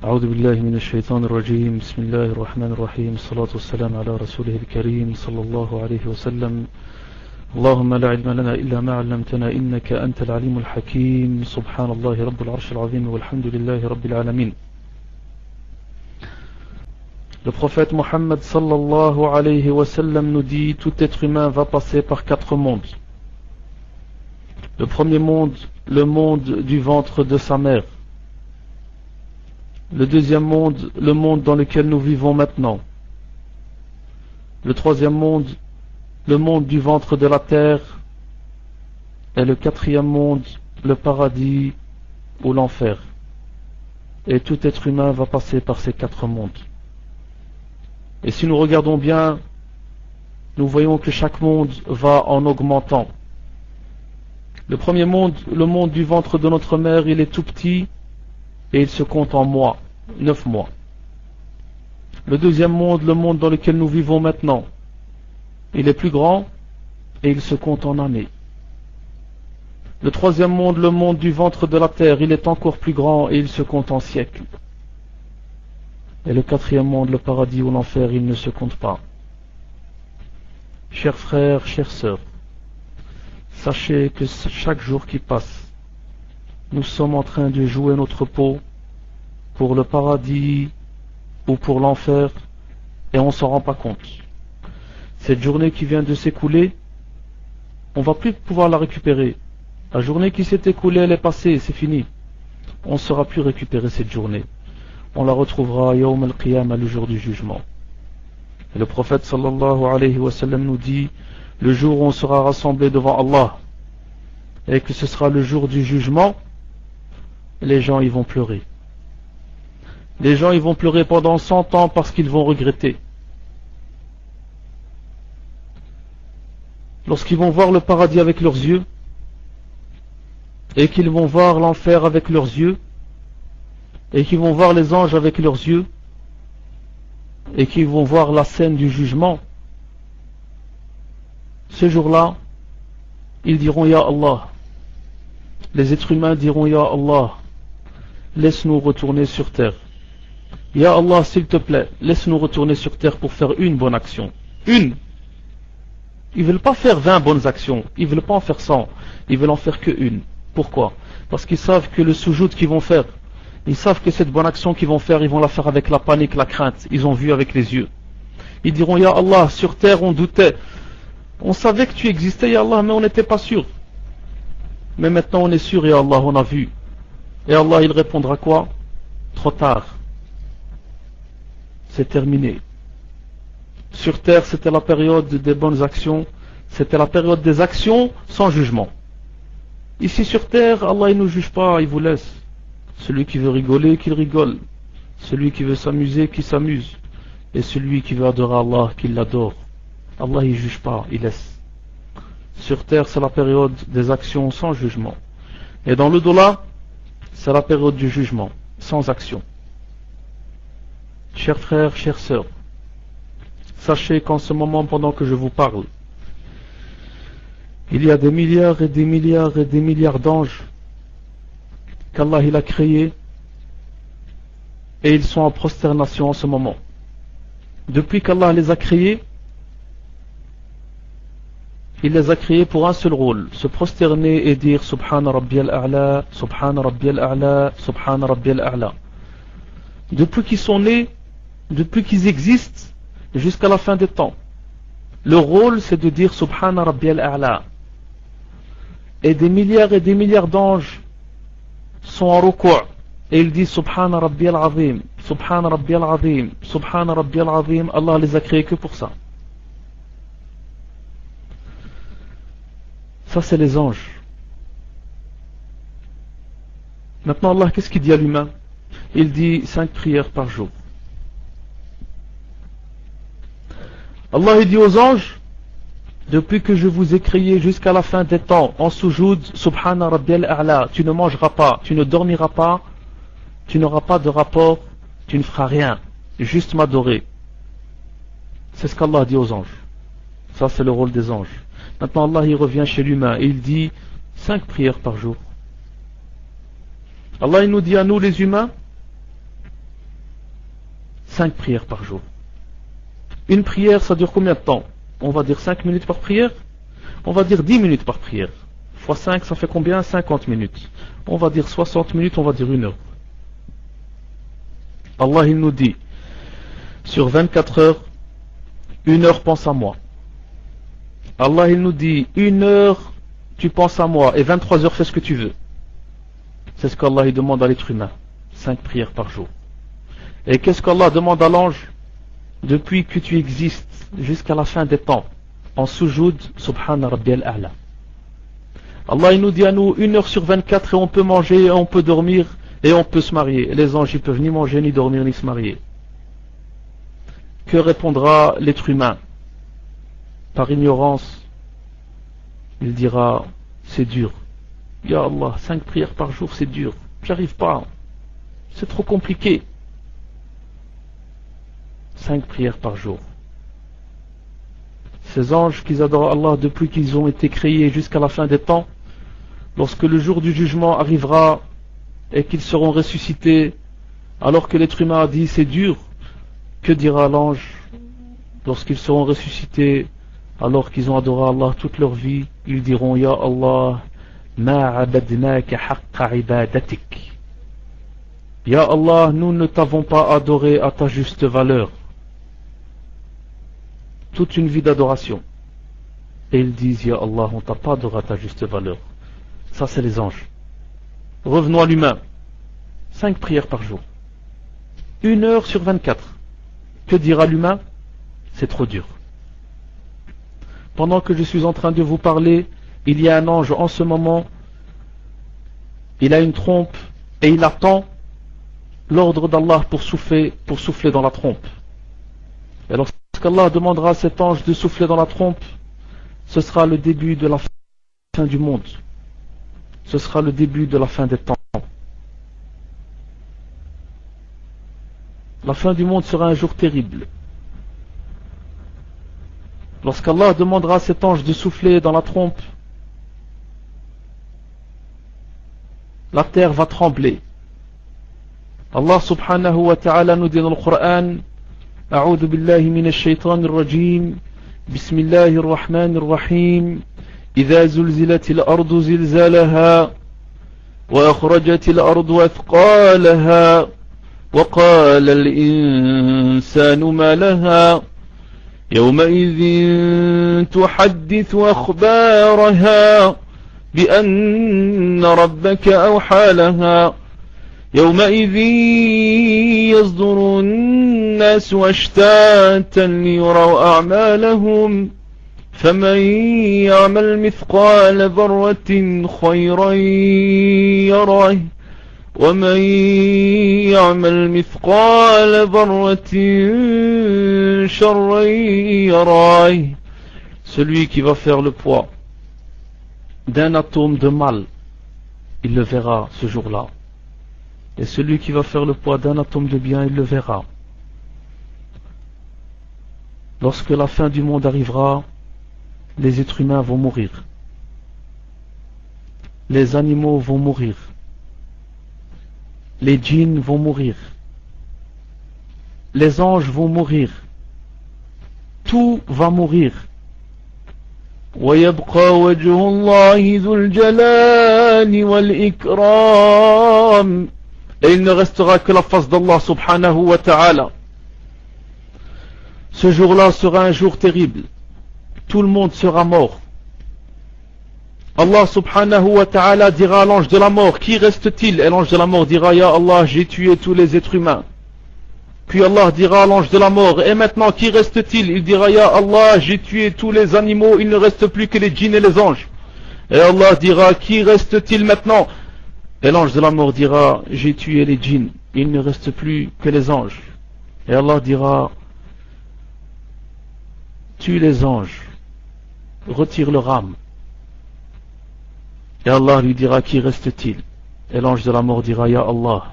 أعوذ بالله من الشيطان الرجيم بسم الله الرحمن الرحيم الصلاة والسلام على رسوله الكريم صلى الله عليه وسلم اللهم لا علم لنا إلا ما علمتنا إنك أنت العليم الحكيم سبحان الله رب العرش العظيم والحمد لله رب العالمين. Le prophète Mohammed sallallahu alayhi wa sallam nous dit: tout être humain va passer par 4 mondes. Le premier monde, le monde du ventre de sa mère. Le deuxième monde, le monde dans lequel nous vivons maintenant. Le troisième monde, le monde du ventre de la terre. Et le quatrième monde, le paradis ou l'enfer. Et tout être humain va passer par ces 4 mondes. Et si nous regardons bien, nous voyons que chaque monde va en augmentant. Le premier monde, le monde du ventre de notre mère, il est tout petit et il se compte en mois, 9 mois. Le deuxième monde, le monde dans lequel nous vivons maintenant, il est plus grand et il se compte en années. Le troisième monde, le monde du ventre de la terre, il est encore plus grand et il se compte en siècles. Et le quatrième monde, le paradis ou l'enfer, il ne se compte pas. Chers frères, chères sœurs, sachez que chaque jour qui passe, nous sommes en train de jouer notre peau pour le paradis ou pour l'enfer et on ne s'en rend pas compte. Cette journée qui vient de s'écouler, on ne va plus pouvoir la récupérer. La journée qui s'est écoulée, elle est passée, c'est fini. On ne saura plus récupérer cette journée. On la retrouvera Yawm al-Qiyamah, le jour du jugement. Et le prophète sallallahu alayhi wa sallam nous dit: le jour où on sera rassemblé devant Allah et que ce sera le jour du jugement, les gens ils vont pleurer. Les gens ils vont pleurer pendant 100 ans parce qu'ils vont regretter. Lorsqu'ils vont voir le paradis avec leurs yeux et qu'ils vont voir l'enfer avec leurs yeux et qu'ils vont voir les anges avec leurs yeux et qu'ils vont voir la scène du jugement, ce jour-là, ils diront: Ya Allah. Les êtres humains diront: Ya Allah, laisse-nous retourner sur terre. Ya Allah, s'il te plaît, laisse-nous retourner sur terre pour faire une bonne action. Une. Ils ne veulent pas faire 20 bonnes actions, ils ne veulent pas en faire 100, ils veulent en faire que une. Pourquoi? Parce qu'ils savent que le soujoud qu'ils vont faire, ils savent que cette bonne action qu'ils vont faire, ils vont la faire avec la panique, la crainte. Ils ont vu avec les yeux. Ils diront: Ya Allah, sur terre on doutait. On savait que tu existais, Ya Allah, mais on n'était pas sûr. Mais maintenant on est sûr, Ya Allah, on a vu. Et Allah, il répondra quoi? Trop tard. C'est terminé. Sur terre, c'était la période des bonnes actions. C'était la période des actions sans jugement. Ici sur terre, Allah, il ne nous juge pas, il vous laisse. Celui qui veut rigoler, qu'il rigole. Celui qui veut s'amuser, qu'il s'amuse. Et celui qui veut adorer Allah, qu'il l'adore. Allah, il ne juge pas, il laisse. Sur terre, c'est la période des actions sans jugement. Et dans l'au-delà, c'est la période du jugement, sans action. Chers frères, chères sœurs, sachez qu'en ce moment, pendant que je vous parle, il y a des milliards et des milliards et des milliards d'anges qu'Allah il a créés et ils sont en prosternation en ce moment. Depuis qu'Allah les a créés, il les a créés pour un seul rôle: se prosterner et dire Subhana Rabbiyal A'la, Subhana Rabbiyal A'la, Subhana Rabbiyal A'la. Depuis qu'ils sont nés, depuis qu'ils existent, jusqu'à la fin des temps, le rôle c'est de dire Subhana Rabbiyal A'la. Et des milliards d'anges sont en ruku' et ils disent Subhana Rabbiyal Azim, Subhana Rabbiyal Azim, Subhana Rabbiyal Azim. Allah les a créés que pour ça. Ça c'est les anges. Maintenant Allah, qu'est-ce qu'il dit à l'humain? Il dit 5 prières par jour. Allah il dit aux anges: depuis que je vous ai créé jusqu'à la fin des temps en soujoud, Subhana Rabbiyal A'la, tu ne mangeras pas, tu ne dormiras pas, tu n'auras pas de rapport, tu ne feras rien, juste m'adorer. C'est ce qu'Allah dit aux anges. Ça c'est le rôle des anges. Maintenant Allah il revient chez l'humain et il dit 5 prières par jour. Allah il nous dit à nous les humains: 5 prières par jour. Une prière, ça dure combien de temps? On va dire 5 minutes par prière? On va dire 10 minutes par prière. Fois 5, ça fait combien? 50 minutes. On va dire 60 minutes, on va dire 1 heure. Allah, il nous dit, sur 24 heures, 1 heure pense à moi. Allah, il nous dit, 1 heure, tu penses à moi, et 23 heures, fais ce que tu veux. C'est ce qu'Allah il demande à l'être humain. 5 prières par jour. Et qu'est-ce qu'Allah demande à l'ange? Depuis que tu existes jusqu'à la fin des temps, en soujoud, subhana rabbiyal a'la. Allah il nous dit à nous 1 heure sur 24 et on peut manger, et on peut dormir et on peut se marier. Et les anges ils peuvent ni manger, ni dormir, ni se marier. Que répondra l'être humain? Par ignorance, il dira c'est dur. Ya Allah, 5 prières par jour c'est dur. J'arrive pas. C'est trop compliqué. 5 prières par jour. Ces anges qui adorent Allah depuis qu'ils ont été créés jusqu'à la fin des temps, lorsque le jour du jugement arrivera et qu'ils seront ressuscités, alors que l'être humain a dit c'est dur, que dira l'ange lorsqu'ils seront ressuscités, alors qu'ils ont adoré Allah toute leur vie? Ils diront Ya Allah, ma abadnaka haqqa ibadatik. Ya Allah, nous ne t'avons pas adoré à ta juste valeur. Toute une vie d'adoration. Et ils disent Ya Allah, on t'a pas adoré à ta juste valeur. Ça c'est les anges. Revenons à l'humain. 5 prières par jour. 1 heure sur 24. Que dira l'humain? C'est trop dur. Pendant que je suis en train de vous parler, il y a un ange en ce moment. Il a une trompe et il attend l'ordre d'Allah pour souffler dans la trompe. Et lorsqu'Allah demandera à cet ange de souffler dans la trompe, ce sera le début de la fin du monde. Ce sera le début de la fin des temps. La fin du monde sera un jour terrible. Lorsqu'Allah demandera à cet ange de souffler dans la trompe, la terre va trembler. Allah subhanahu wa ta'ala nous dit dans le Coran, A'udhu billahi minash shaitanir rajim, Bismillahir rahmanir rahim, إذا زلزلت الأرض زلزالها وأخرجت الأرض أثقالها وقال الإنسان ما لها يومئذ تحدث أخبارها بأن ربك أوحى لها يومئذ يصدر الناس أشتاتا ليروا أعمالهم فمن يعمل مثقال ذرة خيرا يره ومن يعمل مثقال ذرة شرا يره. Celui qui va faire le poids d'un atome de mal, il le verra ce jour-là. Et celui qui va faire le poids d'un atome de bien, il le verra. Lorsque la fin du monde arrivera, les êtres humains vont mourir. Les animaux vont mourir. Les djinns vont mourir. Les anges vont mourir. Tout va mourir. وَيَبْقَى وَجْهُ اللَّهِ ذُو الْجَلَالِ وَالْإِكْرَامِ. Et il ne restera que la face d'Allah subhanahu wa ta'ala. Ce jour-là sera un jour terrible. Tout le monde sera mort. Allah subhanahu wa ta'ala dira à l'ange de la mort, qui reste-t-il? Et l'ange de la mort dira, Ya Allah, j'ai tué tous les êtres humains. Puis Allah dira à l'ange de la mort, et maintenant qui reste-t-il? Il dira, Ya Allah, j'ai tué tous les animaux, il ne reste plus que les djinns et les anges. Et Allah dira, qui reste-t-il maintenant? Et l'ange de la mort dira, j'ai tué les djinns, il ne reste plus que les anges. Et Allah dira, tue les anges, retire leur âme. Et Allah lui dira, qui reste-t-il? Et l'ange de la mort dira, Ya Allah,